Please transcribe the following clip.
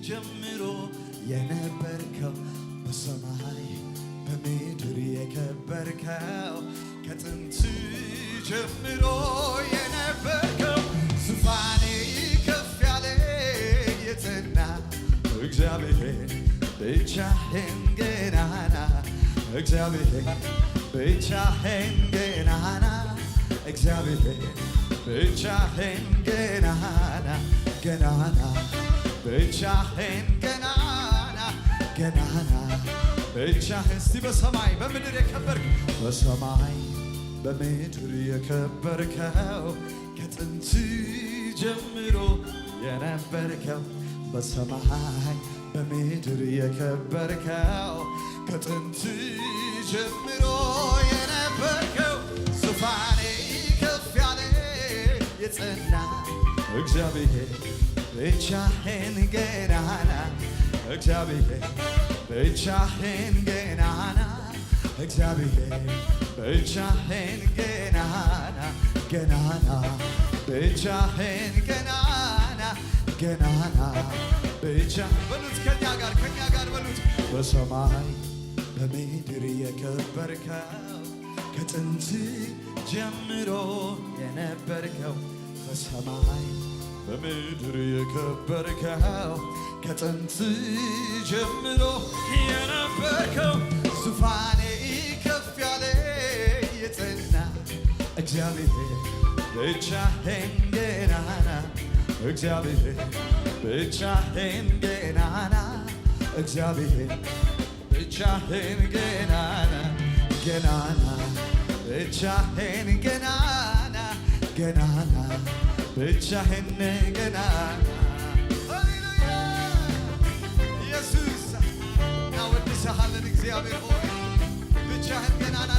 ጀምሮ የነበርከው በሰማይ በምድር የከበርከው ከጥንት ጀምሮ የነበርከው ዙፋኔ ከፍ ያለ የጸና እግዚአብሔር ብቻህን ገናና እግዚአብሔር ብቻህን ገናና እግዚአብሔር ብቻህን ገናና ገናና ብቻህን ገናና ገናና ብቻህን እስቲ በሰማይ በምድር የከበርክ በሰማይ በምድር የከበርከው ከጥንት ጀምሮ የነበርከው በሰማይ በምድር የከበርከው ከጥንት ጀምሮ የነበርከው ዙፋኔ ከፍ ያለ የጸና እግዚአብሔር ብቻህን ገናና እግዚአብሔር ብቻህን ገናና እግዚአብሔር ብቻህን ገናና ገናና ብቻህን ገናና ገናና ብቻ በሉት ከኛ ጋር በሉት በሰማይ በምድር የከበርከው ከጥንት ጀምሮ የነበርከው በሰማይ በምድር የከበርከው ከጥንት ጀምሮ የነበርከው ዙፋኔ ከፍ ያለ የጸና እግዚአብሔር ብቻህን ገናና እግዚአብሔር ብቻህን ገናና እግዚአብሔር ብቻህን ገናና ገናና ብቻህን ገናና ገናና ብቻህን ገናና ሃሌሉያ ኢየሱስ እናወድስሃለን እግዚአብሔር ሆይ ብቻህን ገናና